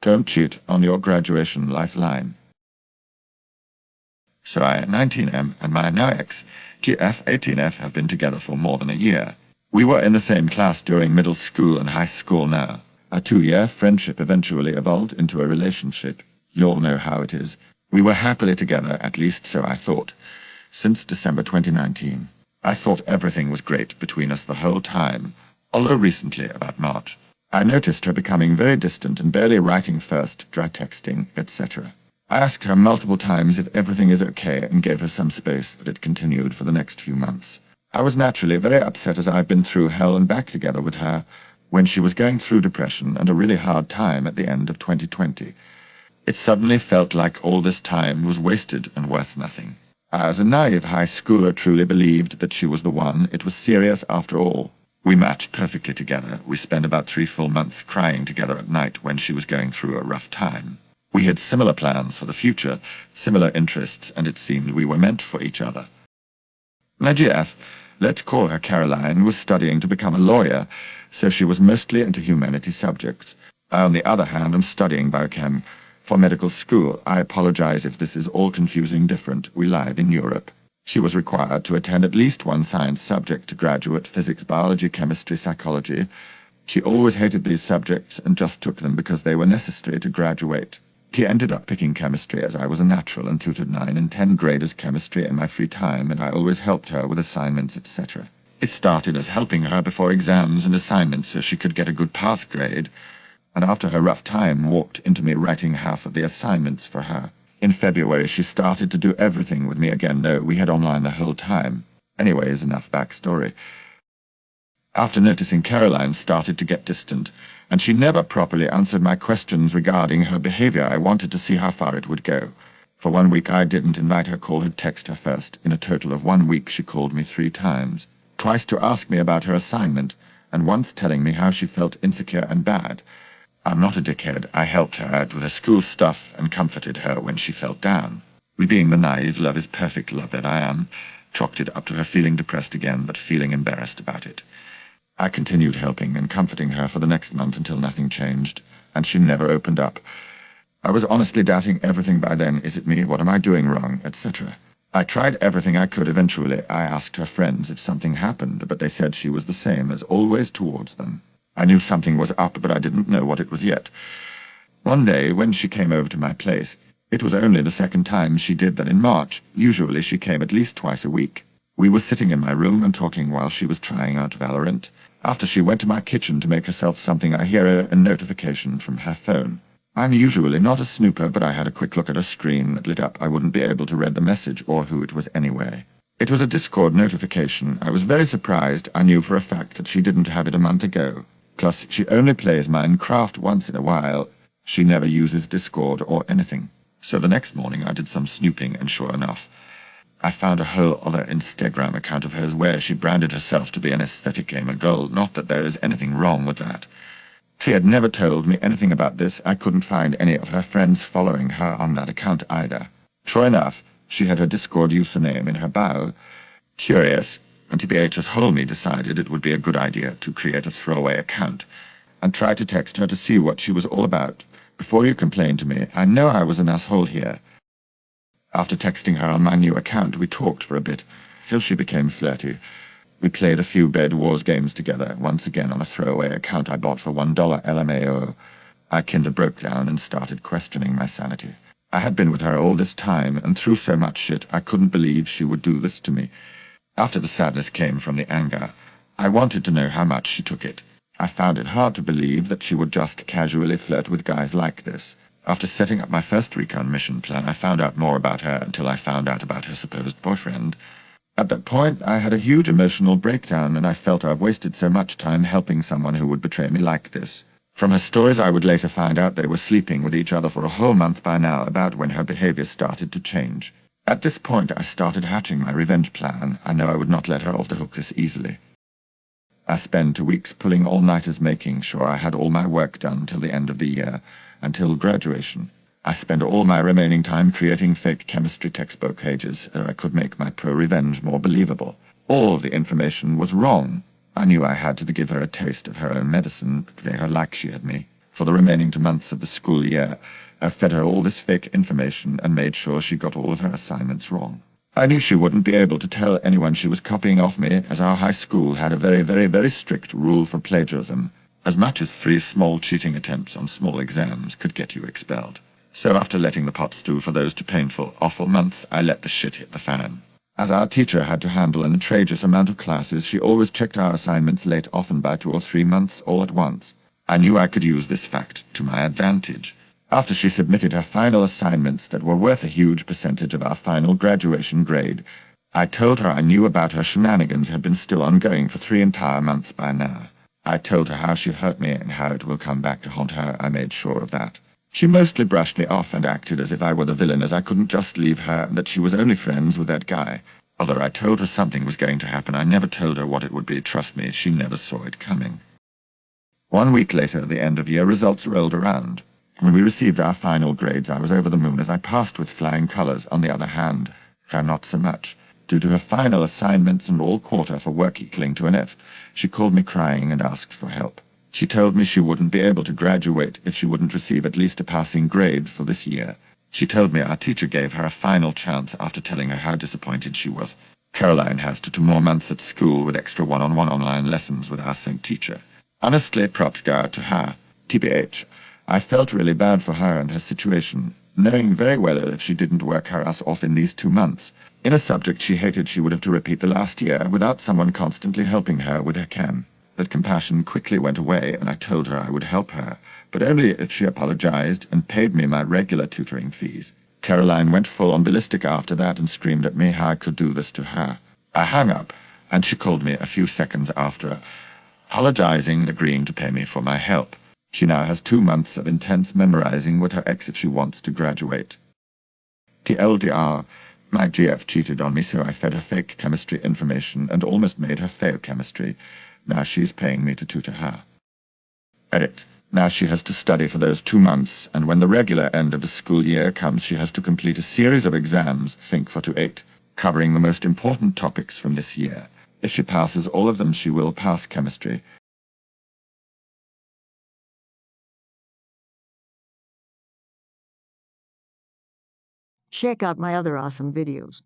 Don't cheat on your graduation lifeline. So I, 19M, and my now ex, GF 18F, have been together for more than a year. We were in the same class during middle school and high school now. A 2-year friendship eventually evolved into a relationship. You'll know how it is. We were happily together, at least so I thought, since December 2019. I thought everything was great between us the whole time, although recently, about March, I noticed her becoming very distant and barely writing first, dry texting, etc. I asked her multiple times if everything is okay and gave her some space, but it continued for the next few months. I was naturally very upset as I've been through hell and back together with her when she was going through depression and a really hard time at the end of 2020. It suddenly felt like all this time was wasted and worth nothing. I, as a naive high schooler, truly believed that she was the one. It was serious after all. We matched perfectly together. We spent about 3 full months crying together at night when she was going through a rough time. We had similar plans for the future, similar interests, and it seemed we were meant for each other. My GF, let's call her Caroline, was studying to become a lawyer, so she was mostly into humanities subjects. I, on the other hand, am studying biochem for medical school. I apologize if this is all confusing. Different. We live in Europe. She was required to attend at least one science subject to graduate: physics, biology, chemistry, psychology. She always hated these subjects and just took them because they were necessary to graduate. She ended up picking chemistry as I was a natural and tutored 9 and 10 graders chemistry in my free time, and I always helped her with assignments, etc. It started as helping her before exams and assignments so she could get a good pass grade, and after her rough time walked into me writing half of the assignments for her. In February she started to do everything with me again, though we had online the whole time. Anyways, enough backstory. After noticing Caroline started to get distant, and she never properly answered my questions regarding her behavior, I wanted to see how far it would go. For 1 week I didn't invite her, call her, text her first. In a total of 1 week she called me 3 times. Twice to ask me about her assignment, and once telling me how she felt insecure and bad. I'm not a dickhead. I helped her out with her school stuff and comforted her when she felt down. We, being the naive, love is perfect love that I am, chalked it up to her feeling depressed again, but feeling embarrassed about it. I continued helping and comforting her for the next month until nothing changed, and she never opened up. I was honestly doubting everything by then. Is it me? What am I doing wrong? Etc. I tried everything I could. Eventually, I asked her friends if something happened, but they said she was the same as always towards them. I knew something was up, but I didn't know what it was yet. One day, when she came over to my place, it was only the second time she did that in March. Usually she came at least twice a week. We were sitting in my room and talking while she was trying out Valorant. After she went to my kitchen to make herself something, I hear a notification from her phone. I'm usually not a snooper, but I had a quick look at her screen that lit up. I wouldn't be able to read the message or who it was anyway. It was a Discord notification. I was very surprised. I knew for a fact that she didn't have it a month ago. Plus, she only plays Minecraft once in a while. She never uses Discord or anything. So the next morning I did some snooping, and sure enough, I found a whole other Instagram account of hers where she branded herself to be an aesthetic gamer girl. Not that there is anything wrong with that. She had never told me anything about this. I couldn't find any of her friends following her on that account either. Sure enough, she had her Discord username in her bio. Curious, and TBH's Holme decided it would be a good idea to create a throwaway account and try to text her to see what she was all about. Before you complain to me, I know I was an asshole here. After texting her on my new account, we talked for a bit, till she became flirty. We played a few Bed Wars games together, once again on a throwaway account I bought for $1 LMAO. I kinda broke down and started questioning my sanity. I had been with her all this time, and through so much shit, I couldn't believe she would do this to me. After the sadness came from the anger. I wanted to know how much she took it. I found it hard to believe that she would just casually flirt with guys like this. After setting up my first recon mission plan, I found out more about her until I found out about her supposed boyfriend. At that point, I had a huge emotional breakdown, and I felt I've wasted so much time helping someone who would betray me like this. From her stories, I would later find out they were sleeping with each other for a whole month by now, about when her behavior started to change. At this point, I started hatching my revenge plan. I know I would not let her off the hook this easily. I spent 2 weeks pulling all-nighters making sure I had all my work done till the end of the year, until graduation. I spent all my remaining time creating fake chemistry textbook pages so I could make my ProRevenge more believable. All the information was wrong. I knew I had to give her a taste of her own medicine, play her like she had me. For the remaining 2 months of the school year, I fed her all this fake information and made sure she got all of her assignments wrong. I knew she wouldn't be able to tell anyone she was copying off me, as our high school had a very strict rule for plagiarism. As much as 3 small cheating attempts on small exams could get you expelled. So after letting the pot stew for those 2 painful, awful months, I let the shit hit the fan. As our teacher had to handle an outrageous amount of classes, she always checked our assignments late, often by 2 or 3 months all at once. I knew I could use this fact to my advantage. After she submitted her final assignments that were worth a huge percentage of our final graduation grade, I told her I knew about her shenanigans had been still ongoing for 3 entire months by now. I told her how she hurt me and how it will come back to haunt her. I made sure of that. She mostly brushed me off and acted as if I were the villain, as I couldn't just leave her and that she was only friends with that guy. Although I told her something was going to happen, I never told her what it would be. Trust me, she never saw it coming. 1 week later, the end-of-year results rolled around. When we received our final grades, I was over the moon, as I passed with flying colors. On the other hand, her not so much. Due to her final assignments and all quarter for work equaling to an F, she called me crying and asked for help. She told me she wouldn't be able to graduate if she wouldn't receive at least a passing grade for this year. She told me our teacher gave her a final chance after telling her how disappointed she was. Caroline has 2 more months at school with extra one-on-one online lessons with our same teacher. Honestly, props go out to her. TBH, I felt really bad for her and her situation, knowing very well that if she didn't work her ass off in these 2 months, in a subject she hated, she would have to repeat the last year without someone constantly helping her with her chem. That compassion quickly went away, and I told her I would help her, but only if she apologized and paid me my regular tutoring fees. Caroline went full-on ballistic after that and screamed at me how I could do this to her. I hung up, and she called me a few seconds after, apologizing and agreeing to pay me for my help. She now has 2 months of intense memorizing with her ex if she wants to graduate. TLDR, my GF cheated on me, so I fed her fake chemistry information and almost made her fail chemistry. Now she's paying me to tutor her. Edit. Now she has to study for those 2 months, and when the regular end of the school year comes, she has to complete a series of exams, think 4 to 8, covering the most important topics from this year. If she passes all of them, she will pass chemistry. Check out my other awesome videos.